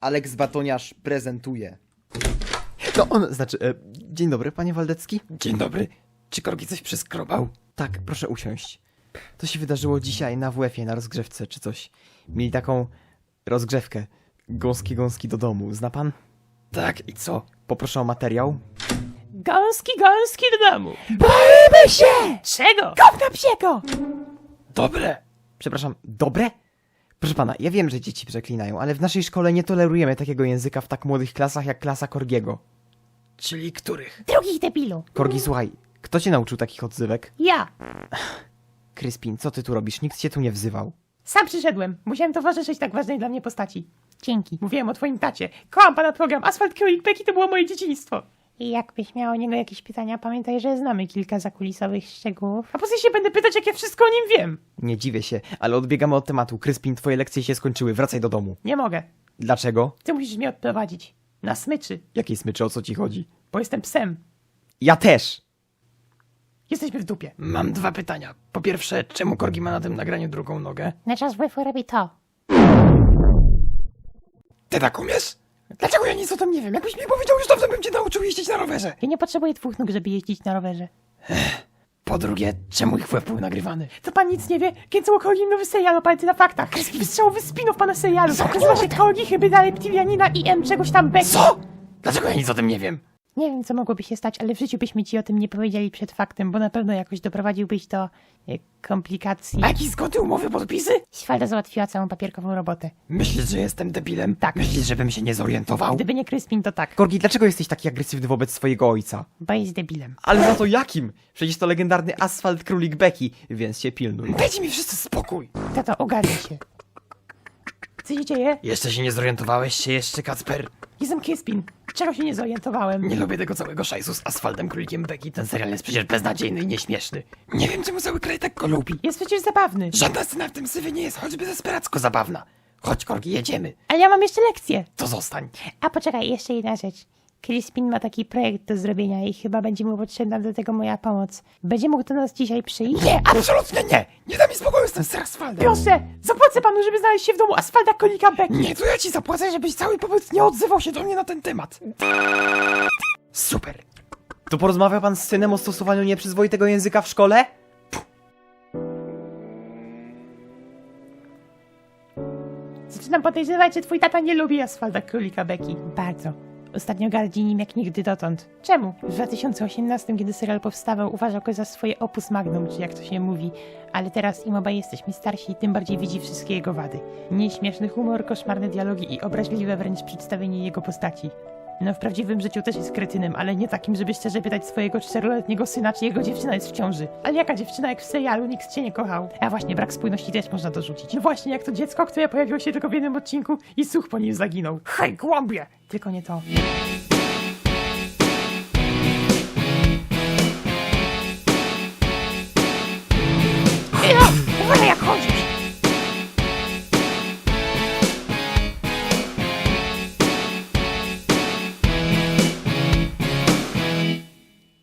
Aleks Batoniarz prezentuje. To on, znaczy, dzień dobry, panie Waldecki. Dzień dobry. Czy Korgi coś przeskrobał? Tak, proszę usiąść. To się wydarzyło dzisiaj na WF-ie, na rozgrzewce czy coś. Mieli taką rozgrzewkę. Gąski do domu, zna pan? Tak, i co? Poproszę o materiał. Gąski do domu. Boimy się! Czego? Kopna psiego! Dobre! Przepraszam, dobre? Proszę pana, ja wiem, że dzieci przeklinają, ale w naszej szkole nie tolerujemy takiego języka w tak młodych klasach jak klasa Korgiego. Czyli których? Drugich debilu. Korgi, słuchaj, kto cię nauczył takich odzywek? Ja. Crispin, co ty tu robisz? Nikt cię tu nie wzywał. Sam przyszedłem. Musiałem towarzyszyć tak ważnej dla mnie postaci. Dzięki. Mówiłem o twoim tacie. Kocham pana program. Asfalt Królik Beki to było moje dzieciństwo. I jakbyś miał o niego jakieś pytania, pamiętaj, że znamy kilka zakulisowych szczegółów. A po co się będę pytać, jak ja wszystko o nim wiem? Nie dziwię się, ale odbiegamy od tematu. Crispin, twoje lekcje się skończyły, wracaj do domu. Nie mogę. Dlaczego? Ty musisz mnie odprowadzić. Na smyczy. Jakiej smyczy, o co ci chodzi? Bo jestem psem. Ja też! Jesteśmy w dupie. Mam dwa pytania. Po pierwsze, czemu Korgi ma na tym nagraniu drugą nogę? Na czas WF-u robi to. Ty tak umiesz? Dlaczego ja nic o tym nie wiem? Jakbyś mi powiedział, już dawno bym cię nauczył jeździć na rowerze. Ja nie potrzebuję 2 nóg, żeby jeździć na rowerze. Po drugie, czemu ich WF był nagrywany? To pan nic nie wie? Kiedyś Korgi nowy serial oparty na faktach. Wystrzałowy spin-off pana serialu. Nazywa się Korgi Hybryda Reptilianina i M czegoś tam Becky. Co? Dlaczego ja nic o tym nie wiem? Nie wiem, co mogłoby się stać, ale w życiu byśmy ci o tym nie powiedzieli przed faktem, bo na pewno jakoś doprowadziłbyś do komplikacji. A jakieś zgody, umowy, podpisy? Śwalda załatwiła całą papierkową robotę. Myślisz, że jestem debilem? Tak. Myślisz, żebym się nie zorientował? Gdyby nie Crispin, to tak, Korgi, dlaczego jesteś taki agresywny wobec swojego ojca? bo jest debilem. Ale za to jakim? Przecież to legendarny Asfalt Królik Beki, więc się pilnuj. Dajcie mi wszyscy spokój. Tato, ogarnij się. Co się dzieje? Jeszcze się nie zorientowałeś się jeszcze, Kacper? Jestem Crispin. Czego się nie zorientowałem? Nie lubię tego całego szajsu z Asfaltem Królikiem Beki. Ten serial jest przecież beznadziejny i nieśmieszny. Nie wiem, czemu cały kraj tak go lubi. Jest przecież zabawny. Żadna scena w tym syfie nie jest choćby desperacko zabawna. Chodź, Korgi, jedziemy. Ale ja mam jeszcze lekcję. To zostań. A poczekaj, jeszcze jedna rzecz. Crispin ma taki projekt do zrobienia i chyba będzie mu potrzebna do tego moja pomoc. Będzie mógł do nas dzisiaj przyjść? Nie, absolutnie nie. Nie da mi spokoju z tym ser Asfaltem. Proszę, zapłacę panu, żeby znaleźć się w domu Asfalta Królika Beki. Nie, to ja ci zapłacę, żebyś cały pobyt nie odzywał się do mnie na ten temat. Super. To porozmawia pan z synem o stosowaniu nieprzyzwoitego języka w szkole? Zaczynam podejrzewać, że twój tata nie lubi Asfalta Królika Beki. Bardzo. Ostatnio gardzi nim jak nigdy dotąd. Czemu? W 2018, kiedy serial powstawał, uważał go za swoje opus magnum, czy jak to się mówi. Ale teraz im obaj jesteśmy starsi, tym bardziej widzi wszystkie jego wady. Nieśmieszny humor, koszmarne dialogi i obraźliwe wręcz przedstawienie jego postaci. No w prawdziwym życiu też jest kretynem, ale nie takim, żeby szczerze pytać swojego 4-letniego syna, czy jego dziewczyna jest w ciąży. Ale jaka dziewczyna, jak w serialu, nikt cię nie kochał. A właśnie, brak spójności też można dorzucić. No właśnie, jak to dziecko, które pojawiło się tylko w jednym odcinku i słuch po nim zaginął. Hej, głąbie! Tylko nie to. Uważaj, jak chodzisz!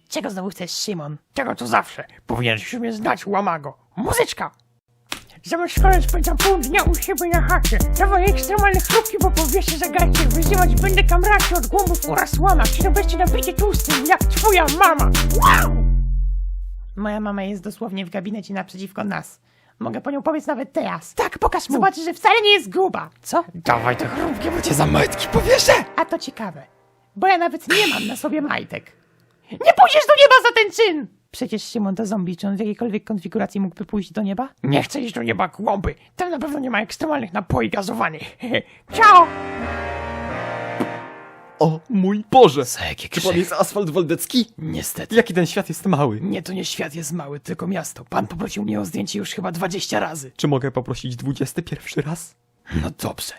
Czego znowu chcesz, Szymon? Tego co zawsze. Powinieneś mnie znać, łamago. Muzyczka! Zamiast szkoły spędzam pół dnia u siebie na chacie. Dawaj ekstremalne chrupki, bo powieszę za gacie. Wyzywać będę kamracie od głąbów oraz łamać. No weźcie na bycie tłustym, jak twoja mama. Wow! Moja mama jest dosłownie w gabinecie naprzeciwko nas. Mogę po nią powiedzieć nawet teraz. Tak, pokaż mu. Zobaczysz, że wcale nie jest gruba. Co? Dawaj te chrupki, bo cię za majtki powieszę. A to ciekawe, bo ja nawet nie mam na sobie majtek. Nie pójdziesz do nieba za ten czyn! Przecież Szymon to zombie, czy on w jakiejkolwiek konfiguracji mógłby pójść do nieba? Nie chcę iść do nieba, głąby. Tam na pewno nie ma ekstremalnych napoi gazowanych. Ciao! O mój Boże! Co, jakie Czy pan jest Asfalt Waldecki? Niestety. Jaki ten świat jest mały? Nie, to nie świat jest mały, tylko miasto. Pan poprosił mnie o zdjęcie już chyba 20 razy. Czy mogę poprosić 21 raz? No dobrze.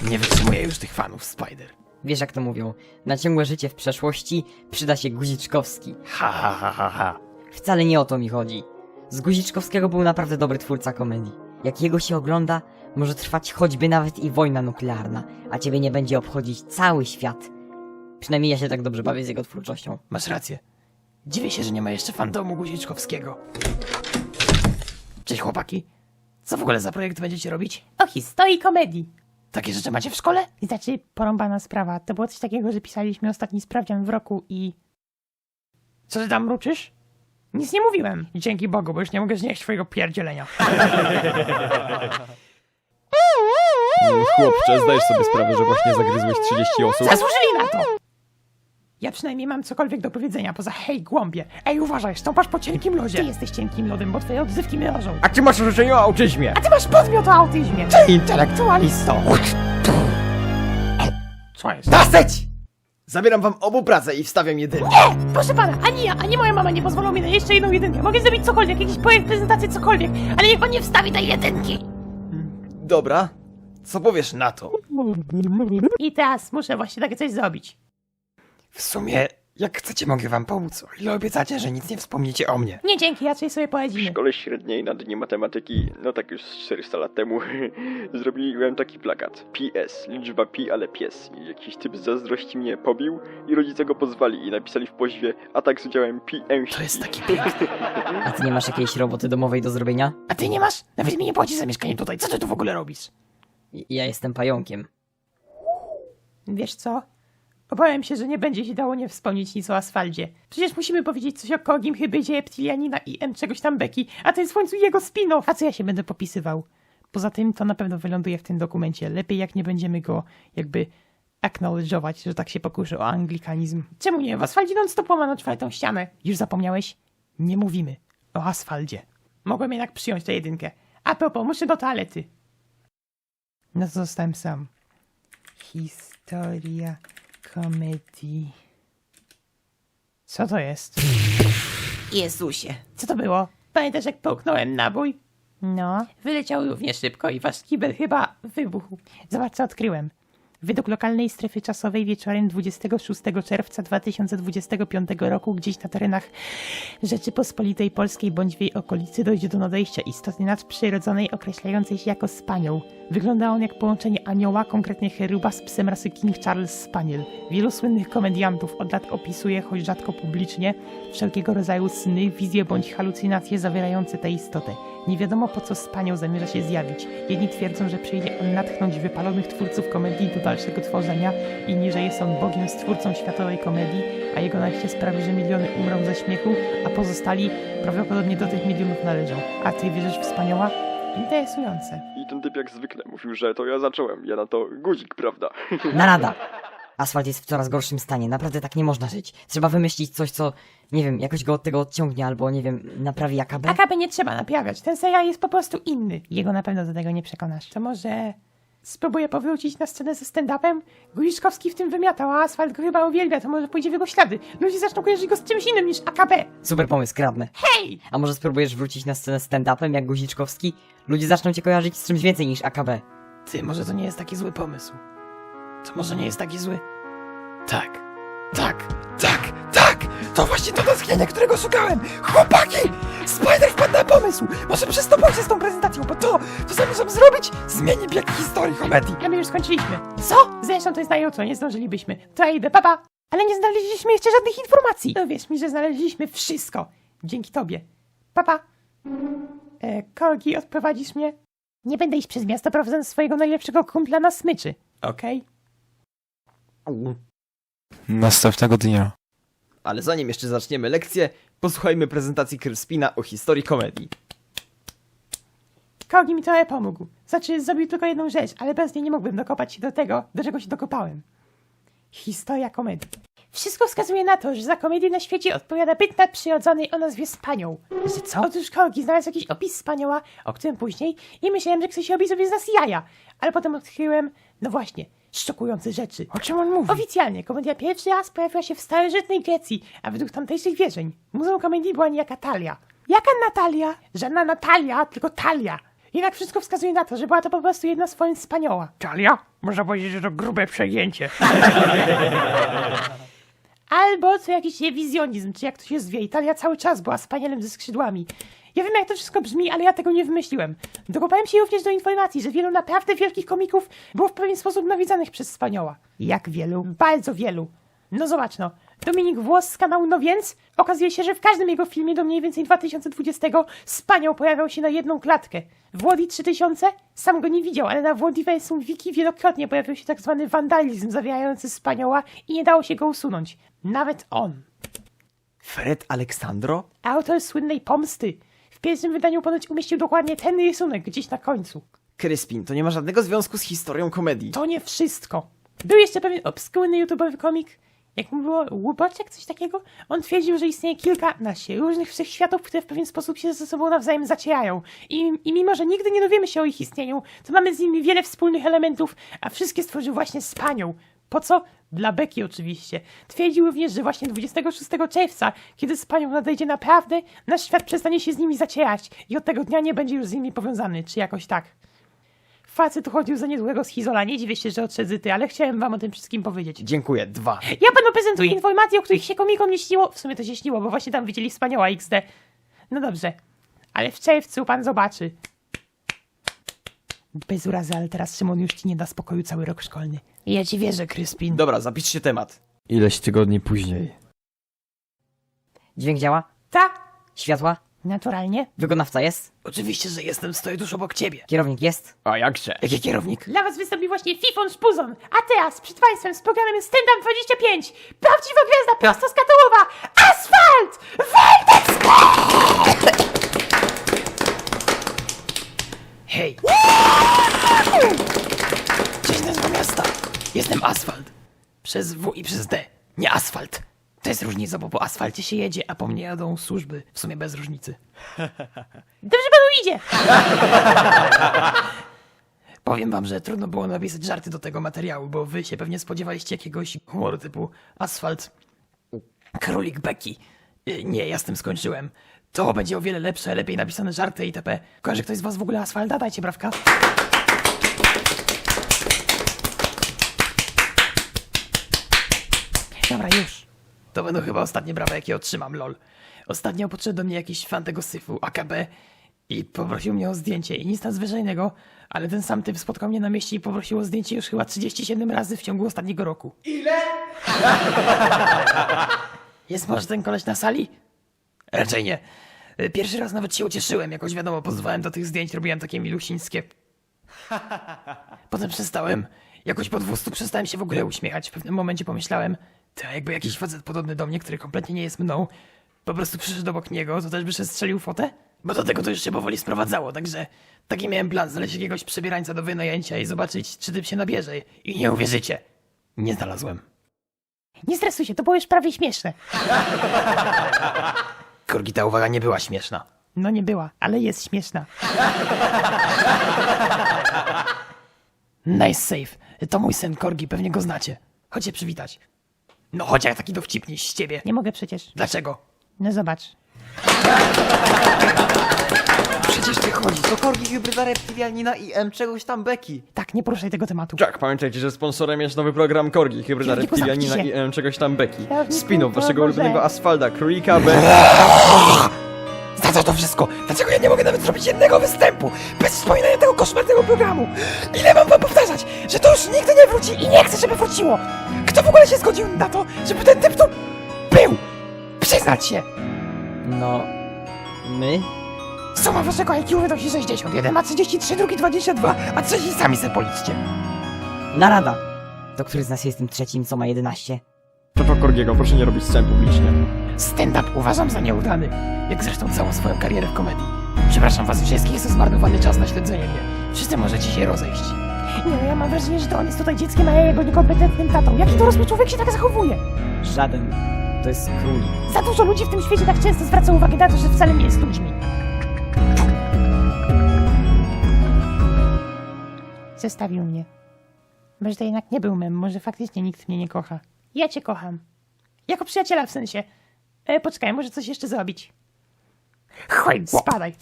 Nie wytrzymuję już tych fanów Spider. Wiesz jak to mówią, na ciągłe życie w przeszłości przyda się Guziczkowski. Ha, ha, ha, ha, ha. Wcale nie o to mi chodzi. Z Guziczkowskiego był naprawdę dobry twórca komedii. Jak jego się ogląda, może trwać choćby nawet i wojna nuklearna, a ciebie nie będzie obchodzić cały świat. Przynajmniej ja się tak dobrze bawię z jego twórczością. Masz rację. Dziwię się, że nie ma jeszcze fandomu Guziczkowskiego. Cześć chłopaki. Co w ogóle za projekt będziecie robić? O historii komedii. Takie rzeczy macie w szkole? Znaczy, porąbana sprawa. To było coś takiego, że pisaliśmy ostatni sprawdzian w roku i... Co ty tam mruczysz? Nic nie mówiłem. Dzięki Bogu, bo już nie mogę znieść twojego pierdzielenia. Chłopcze, zdajesz sobie sprawę, że właśnie zagryzłeś 30 osób? Zasłużyli na to! Ja przynajmniej mam cokolwiek do powiedzenia poza hej głąbie. Ej, uważaj, stąpasz po cienkim Ty lodzie. jesteś cienkim lodem, bo twoje odzywki mrożą. A ty masz życzenie o autyzmie? A ty masz podmiot o autyzmie. Intelektualisto. Co jest? Dosyć! Zabieram wam obu pracę i wstawiam jedynkę. Proszę pana, ani ja, ani moja mama nie pozwolą mi na jeszcze jedną jedynkę. Mogę zrobić cokolwiek, jakiś projekt, prezentację, cokolwiek, ale niech pan nie wstawi tej jedynki. Dobra, co powiesz na to? I teraz muszę właśnie takie coś zrobić. W sumie, jak chcecie, mogę wam pomóc, o ile obiecacie, że nic nie wspomniecie o mnie. Nie dzięki, raczej sobie W poradzimy. szkole średniej na dni matematyki, no tak już 400 lat temu, zrobiłem taki plakat. PS, liczba pi, ale pies. I jakiś typ z zazdrości mnie pobił i rodzice go pozwali i napisali w pozwie atak z udziałem pięści. To jest taki piękny. A ty nie masz jakiejś roboty domowej do zrobienia? A ty nie masz? Nawet mi nie płaci za mieszkanie tutaj. Co ty tu w ogóle robisz? Ja jestem pająkiem. Wiesz co? Obawiam się, że nie będzie się dało nie wspomnieć nic o Asfaldzie. Przecież musimy powiedzieć coś o Kogim, Hybydzie, Reptilianina i M czegoś tam Beki, a to jest w końcu jego spin-off. A co ja się będę popisywał? Poza tym to na pewno wyląduje w tym dokumencie. Lepiej jak nie będziemy go jakby acknowledge'ować, że tak się pokuszę o anglikanizm. Czemu nie? W Asfaldzie non-stop łamano czwartą ścianę. Już zapomniałeś? Nie mówimy o Asfaldzie. Mogłem jednak przyjąć tę jedynkę. A propos, muszę do toalety. No to zostałem sam. Historia komedii. Co to jest? Jezusie. Co to było? Pamiętasz jak połknąłem nabój? No. Wyleciał równie szybko i wasz kibel chyba wybuchł. Zobacz co odkryłem. Według lokalnej strefy czasowej wieczorem 26 czerwca 2025 roku gdzieś na terenach Rzeczypospolitej Polskiej bądź w jej okolicy dojdzie do nadejścia istoty nadprzyrodzonej określającej się jako spaniel. Wygląda on jak połączenie anioła, konkretnie cheruba z psem rasy King Charles Spaniel. Wielu słynnych komediantów od lat opisuje, choć rzadko publicznie, wszelkiego rodzaju sny, wizje bądź halucynacje zawierające tę istotę. Nie wiadomo po co Spaniel zamierza się zjawić. Jedni twierdzą, że przyjdzie on natchnąć wypalonych twórców komedii do dalszego tworzenia, inni, że jest on Bogiem stwórcą światowej komedii, a jego najście sprawi, że miliony umrą ze śmiechu, a pozostali prawdopodobnie do tych milionów należą. A ty wierzysz w Spaniała? Interesujące. I ten typ jak zwykle mówił, że to ja zacząłem. Ja na to guzik, prawda? Narada. Asfalt jest w coraz gorszym stanie, naprawdę tak nie można żyć. Trzeba wymyślić coś, co, nie wiem, jakoś go od tego odciągnie, albo, nie wiem, naprawi AKB. AKB nie trzeba naprawiać, ten serial jest po prostu inny. Jego na pewno do tego nie przekonasz. To może spróbuję powrócić na scenę ze stand-upem? Guziczkowski w tym wymiatał, a Asfalt go chyba uwielbia, to może pójdzie w jego ślady. Ludzie zaczną kojarzyć go z czymś innym niż AKB. Super pomysł, kradnę. Hej! A może spróbujesz wrócić na scenę stand-upem jak Guziczkowski? Ludzie zaczną cię kojarzyć z czymś więcej niż AKB. Ty, może to nie jest taki zły pomysł. To może nie jest taki zły. Tak, tak, tak, tak! To właśnie to natchnienie, którego szukałem! Chłopaki! Spider wpadł na pomysł! Może przez to pójdzie z tą prezentacją, bo to zamierzam zrobić, zmieni bieg historii komedii. A my już skończyliśmy. Co? Zresztą to jest na jutro, nie zdążylibyśmy. To ja idę, papa. Ale nie znaleźliśmy jeszcze żadnych informacji. No wierz mi, że znaleźliśmy wszystko. Dzięki tobie. Papa. Korgi, odprowadzisz mnie? Nie będę iść przez miasto prowadząc swojego najlepszego kumpla na smyczy. Okej? Następnego dnia. Ale zanim jeszcze zaczniemy lekcję, posłuchajmy prezentacji Krspina o historii komedii. Korgi mi trochę pomógł. Znaczy, zrobił tylko jedną rzecz, ale bez niej nie mógłbym dokopać się do tego, do czego się dokopałem. Historia komedii. Wszystko wskazuje na to, że za komedię na świecie odpowiada byt nadprzyrodzony o nazwie Spaniał. Że co? Otóż Korgi znalazł jakiś opis Spaniała, o którym później, i myślałem, że ktoś robi sobie z nas jaja. Ale potem odkryłem, no właśnie, szokujące rzeczy. O czym on mówi? Oficjalnie, komedia pierwszy raz pojawiła się w starożytnej Grecji, a według tamtejszych wierzeń muzeum komedii była niejaka Talia. Jaka Natalia? Żadna Natalia, tylko Talia. Jednak wszystko wskazuje na to, że była to po prostu jedna z form Spaniała. Talia? Można powiedzieć, że to grube przejęcie. Albo co jakiś rewizjonizm, czy jak to się zwie. Italia cały czas była Spanielem ze skrzydłami. Ja wiem jak to wszystko brzmi, ale ja tego nie wymyśliłem. Dokopałem się również do informacji, że wielu naprawdę wielkich komików było w pewien sposób nawiedzanych przez Spaniała. Jak wielu? Bardzo wielu. No zobacz no, Dominik Włos z kanału No Więc. Okazuje się, że w każdym jego filmie do mniej więcej 2020 Spaniał pojawiał się na jedną klatkę. Włodi 3000? Sam go nie widział, ale na Włodiversum Wiki wielokrotnie pojawił się tak zwany wandalizm zawierający Spaniała i nie dało się go usunąć. Nawet on. Fred Aleksandro? Autor słynnej Pomsty. W pierwszym wydaniu ponoć umieścił dokładnie ten rysunek gdzieś na końcu. Kryspin, to nie ma żadnego związku z historią komedii. To nie wszystko. Był jeszcze pewien obskurny youtubowy komik, jak mu było, Łuboczek, coś takiego? On twierdził, że istnieje kilkanaście różnych wszechświatów, które w pewien sposób się ze sobą nawzajem zacierają. I mimo, że nigdy nie dowiemy się o ich istnieniu, to mamy z nimi wiele wspólnych elementów, a wszystkie stworzył właśnie Spanią. Po co? Dla beki oczywiście. Twierdził również, że właśnie 26 czerwca, kiedy Spanią nadejdzie naprawdę, nasz świat przestanie się z nimi zacierać i od tego dnia nie będzie już z nimi powiązany, czy jakoś tak. Facet uchodził za niezłego schizola, nie dziwię się, że odszedł ty, ale chciałem wam o tym wszystkim powiedzieć. Dziękuję, 2. Ja panu prezentuję informacje, o których się komikom nie śniło. W sumie to się śniło, bo właśnie tam widzieli Wspaniała XD. No dobrze, ale w czerwcu pan zobaczy. Bez urazy, ale teraz Szymon już ci nie da spokoju cały rok szkolny. Ja ci wierzę, Kryspin. Dobra, zapiszcie temat. Ileś tygodni później. Dźwięk działa? Ta? Światła? Naturalnie. Wykonawca jest? Oczywiście, że jestem, stoję tuż obok ciebie. Kierownik jest? A jakże? Jaki kierownik? Dla was wystąpi właśnie Fifon Szpuzon. A teraz przed państwem z programem Stand Up 25. Prawdziwa gwiazda prosto z Katołowa. Asfalt! Hej! Cześć, nazwa miasta. Jestem Asfalt. Przez W i przez D. Nie asfalt. To jest różnica, bo po asfalcie się jedzie, a po mnie jadą służby. W sumie bez różnicy. Dobrze panu idzie. Powiem wam, że trudno było napisać żarty do tego materiału, bo wy się pewnie spodziewaliście jakiegoś humoru typu asfalt, królik beki. Nie, ja z tym skończyłem. To będzie o wiele lepsze, lepiej napisane żarty itp. Kojarzy ktoś z was w ogóle asfalta? Dajcie brawka. Dobra, już. To będą chyba ostatnie brawa, jakie otrzymam, lol. Ostatnio podszedł do mnie jakiś fan tego syfu, AKB, i poprosił mnie o zdjęcie i nic nadzwyczajnego, ale ten sam typ spotkał mnie na mieście i poprosił o zdjęcie już chyba 37 razy w ciągu ostatniego roku. Ile? Jest może ten koleś na sali? Raczej nie. Pierwszy raz nawet się ucieszyłem, jakoś wiadomo, pozwałem do tych zdjęć, robiłem takie milusińskie. Potem przestałem. Jakoś po 200 przestałem się w ogóle uśmiechać. W pewnym momencie pomyślałem, to jakby jakiś facet podobny do mnie, który kompletnie nie jest mną, po prostu przyszedł obok niego, to też by się strzelił fotę? Bo do tego to już się powoli sprowadzało, także taki miałem plan, znaleźć jakiegoś przebierańca do wynajęcia i zobaczyć, czy typ się nabierze. I nie uwierzycie, nie znalazłem. Nie stresuj się, to było już prawie śmieszne. Korgi, ta uwaga nie była śmieszna. No nie była, ale jest śmieszna. Nice save. To mój syn Korgi, pewnie go znacie. Chodźcie przywitać. No chodź, jak taki dowcipniś z ciebie. Nie mogę przecież. Dlaczego? No zobacz. Przecież ty chodzi, to korgi hybryda reptilianina i czegoś tam beki. Tak, nie poruszaj tego tematu. Tak, pamiętajcie, że sponsorem jest nowy program Korgi, hybryda Kierowniku, reptilianina zamknij i czegoś tam beki. Kierowniku, Spin-off waszego Boże. ulubionego asfalta, królika, Za co to wszystko? Dlaczego ja nie mogę nawet zrobić jednego występu bez wspominania tego koszmarnego programu? Ile mam wam powtarzać, że to już nigdy nie wróci i nie chcę, żeby wróciło? Kto w ogóle się zgodził na to, żeby ten typ tu był? Przyznać się! No... My? Suma waszego IQ wynosi 60, jeden ma 33, drugi 22, a trzeci sami se policzcie. Narada! To który z nas jest tym trzecim, co ma 11? To Korgiego, proszę nie robić scen publicznie. Stand-up uważam za nieudany, jak zresztą całą swoją karierę w komedii. Przepraszam was wszystkich za zmarnowany czas na śledzenie mnie. Wszyscy możecie się rozejść. Nie no, ja mam wrażenie, że to on jest tutaj dzieckiem, a ja jego niekompetentnym tatą. Jaki dorosły człowiek się tak zachowuje? Żaden. To jest królik. Za dużo ludzi w tym świecie tak często zwraca uwagę na to, że wcale nie jest ludźmi. Zostawił mnie. Może to jednak nie był mem, może faktycznie nikt mnie nie kocha. Ja cię kocham. Jako przyjaciela w sensie. Poczekaj, może coś jeszcze zrobić. Chodź, Spadaj.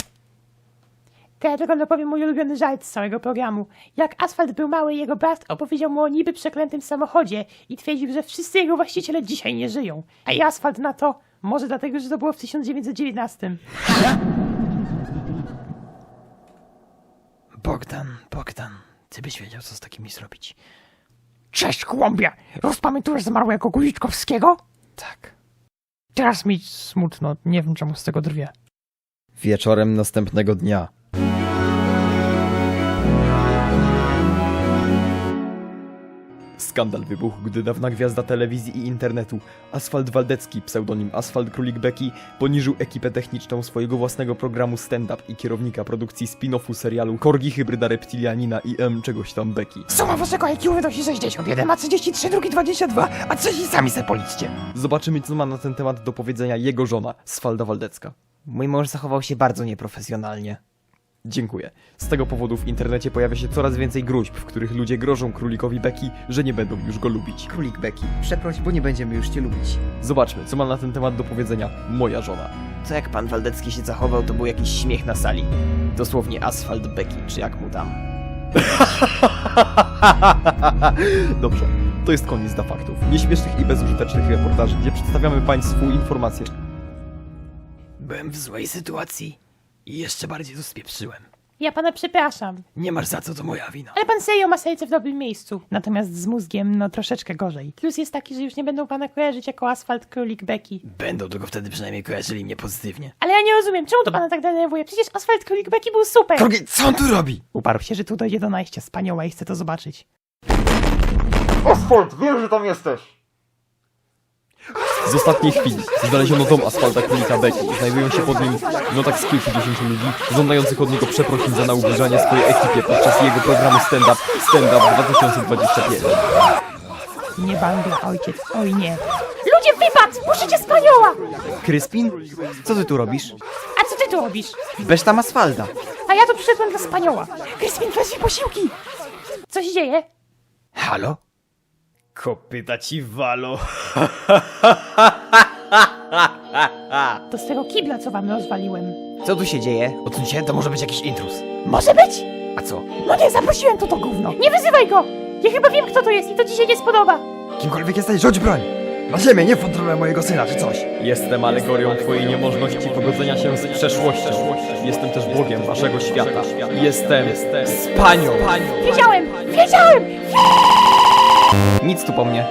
To ja tylko dopowiem mój ulubiony żart z całego programu. Jak Asfalt był mały, jego brat opowiedział mu o niby przeklętym samochodzie i twierdził, że wszyscy jego właściciele dzisiaj nie żyją. A i Asfalt na to, może dlatego, że to było w 1919. Bogdan, ty byś wiedział, co z takimi zrobić. Cześć, chłopie! Rozpamiętujesz zmarłego Guziczkowskiego? Tak. Teraz mi smutno, nie wiem czemu z tego drwię. Wieczorem następnego dnia. Skandal wybuchł, gdy dawna gwiazda telewizji i internetu, Asfalt Waldecki, pseudonim Asfalt Królik Beki, poniżył ekipę techniczną swojego własnego programu stand-up i kierownika produkcji spin-offu serialu Korgi Hybryda Reptilianina i czegoś tam Beki. Suma waszego IQ wynosi 60. Jeden ma 33, drugi 22, a trzeci sami se policzcie. Zobaczymy, co ma na ten temat do powiedzenia jego żona, Sfalda Waldecka. Mój mąż zachował się bardzo nieprofesjonalnie. Dziękuję. Z tego powodu w internecie pojawia się coraz więcej gruźb, w których ludzie grożą królikowi Beki, że nie będą już go lubić. Królik Beki, przeproś, bo nie będziemy już cię lubić. Zobaczmy, co ma na ten temat do powiedzenia moja żona. To jak pan Waldecki się zachował, to był jakiś śmiech na sali. Dosłownie asfalt Beki, czy jak mu tam. Dobrze, to jest koniec dla faktów. Nieśmiesznych i bezużytecznych reportaży, gdzie przedstawiamy Państwu informacje. Byłem w złej sytuacji i jeszcze bardziej to spieprzyłem. Ja pana przepraszam, Nie masz za co, to moja wina. ale pan serio ma serce w dobrym miejscu. Natomiast z mózgiem, no troszeczkę gorzej. Plus jest taki, że już nie będą pana kojarzyć jako Asfalt Królik Beki. Będą tylko wtedy przynajmniej kojarzyli mnie pozytywnie. Ale ja nie rozumiem, czemu to pana tak denerwuje? Przecież Asfalt Królik Beki był super! Korgi, co on tu robi? Uparł się, że tu dojdzie do najścia wspaniała i chce to zobaczyć. Z ostatniej chwili znaleziono dom Asfalta Królika Beki. Znajdują się pod nim no tak z kilkudziesięciu ludzi, żądających od niego przeprosin za naubliżanie swojej ekipie podczas jego programu Stand Up 2021. Nie bangla, ojciec, oj nie. Ludzie, wypad! Puszycie wspaniała! Kryspin? Co ty tu robisz? A co ty tu robisz? Bierz tam asfalta. A ja tu przyszedłem dla wspaniała. Kryspin, weź posiłki! Co się dzieje? Halo? Kopyta ci walo. To z tego kibla, co wam rozwaliłem. Co tu się dzieje? Odsuń się, to może być jakiś intruz. Może być? A co? No nie, zaprosiłem tu to gówno. Nie wyzywaj go! Ja chyba wiem, kto to jest i to ci się nie spodoba. Kimkolwiek jesteś, rzuć broń! Na ziemię, nie w kontrolę mojego syna, czy coś. Jestem alegorią twojej niemożności pogodzenia się z przeszłością. Jestem też Bogiem waszego świata. Jestem Spanią. Wiedziałem! Wiedziałem! Nic tu po mnie.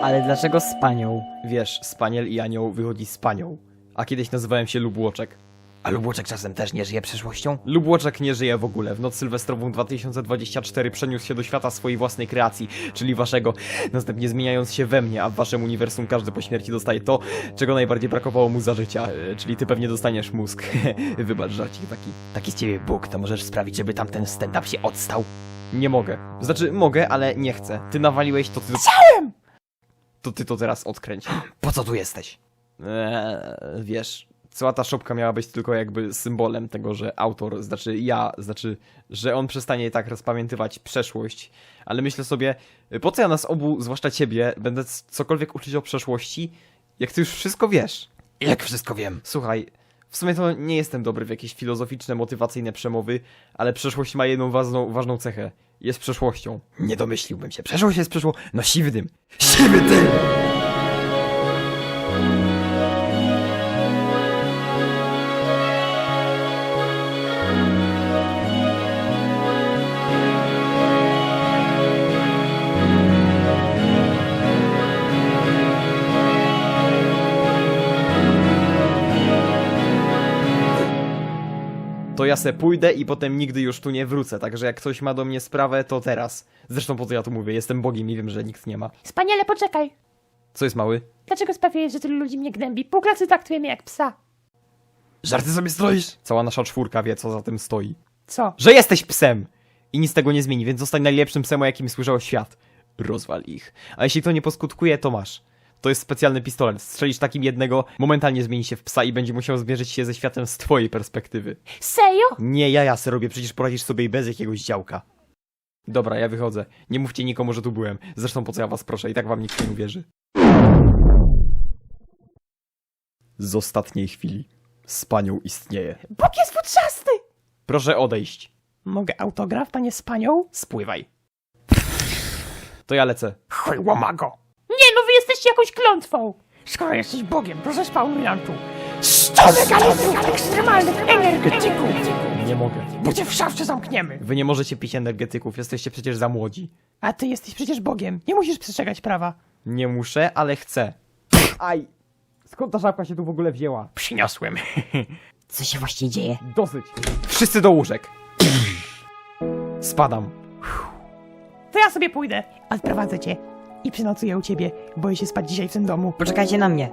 Ale dlaczego z panią? Wiesz, spaniel i anioł wychodzi z panią. A kiedyś nazywałem się Lubłoczek. A Lubłoczek czasem też nie żyje przeszłością? Lubłoczek nie żyje w ogóle. W noc sylwestrową 2024 przeniósł się do świata swojej własnej kreacji, czyli waszego, następnie zmieniając się we mnie, a w waszym uniwersum każdy po śmierci dostaje to, czego najbardziej brakowało mu za życia, czyli ty pewnie dostaniesz mózg. Wybacz, żarcik taki. Taki z ciebie Bóg, to możesz sprawić, żeby tamten stand-up się odstał? Nie mogę. Znaczy, mogę, ale nie chcę. Ty nawaliłeś, to ty... Chciałem! To ty to teraz odkręć. Po co tu jesteś? Wiesz, cała ta szopka miała być tylko jakby symbolem tego, że autor, że on przestanie tak rozpamiętywać przeszłość, ale myślę sobie, po co ja nas obu, zwłaszcza ciebie, będę cokolwiek uczyć o przeszłości, jak ty już wszystko wiesz? Jak wszystko wiem. Słuchaj, w sumie to nie jestem dobry w jakieś filozoficzne, motywacyjne przemowy, ale przeszłość ma jedną ważną cechę. Jest przeszłością. Nie domyśliłbym się. Przeszłość jest przeszło... No siwy dym. Siwy dym! To ja se pójdę i potem nigdy już tu nie wrócę, także jak ktoś ma do mnie sprawę, to teraz. Zresztą po co ja tu mówię, jestem Bogiem i wiem, że nikt nie ma. Wspaniale, poczekaj. Co jest mały? Dlaczego sprawiłeś, że tylu ludzi mnie gnębi? Pół klasy traktuje mnie jak psa. Żarty sobie stroisz? Cała nasza czwórka wie, co za tym stoi. Co? Że jesteś psem! I nic tego nie zmieni, więc zostań najlepszym psem, o jakim słyszał świat. Rozwal ich. A jeśli to nie poskutkuje, to masz. To jest specjalny pistolet. Strzelisz takim jednego, momentalnie zmieni się w psa i będzie musiał zmierzyć się ze światem z twojej perspektywy. Serio? Nie, ja se robię, przecież poradzisz sobie i bez jakiegoś działka. Dobra, ja wychodzę. Nie mówcie nikomu, że tu byłem. Zresztą po co ja was proszę, i tak wam nikt nie uwierzy. Z ostatniej chwili z panią istnieje. Bóg jest futrzasty! Proszę odejść. Mogę autograf, panie z panią? Spływaj. To ja lecę. Chuj, łamago! Nie, no wy jesteście jakąś klątwą! Skoro jesteś Bogiem, to zespawnuj nam tu. Megalitów, ekstremalnych energetyków! Nie mogę. Bo cię w szafce zamkniemy. Wy nie możecie pić energetyków, jesteście przecież za młodzi. A ty jesteś przecież Bogiem, nie musisz przestrzegać prawa. Nie muszę, ale chcę. Aj! Skąd ta żabka się tu w ogóle wzięła? Przyniosłem. Co się właśnie dzieje? Dosyć! Wszyscy do łóżek! Spadam. To ja sobie pójdę. Odprowadzę cię. I przenocuję u ciebie. Boję się spać dzisiaj w tym domu. Poczekajcie na mnie.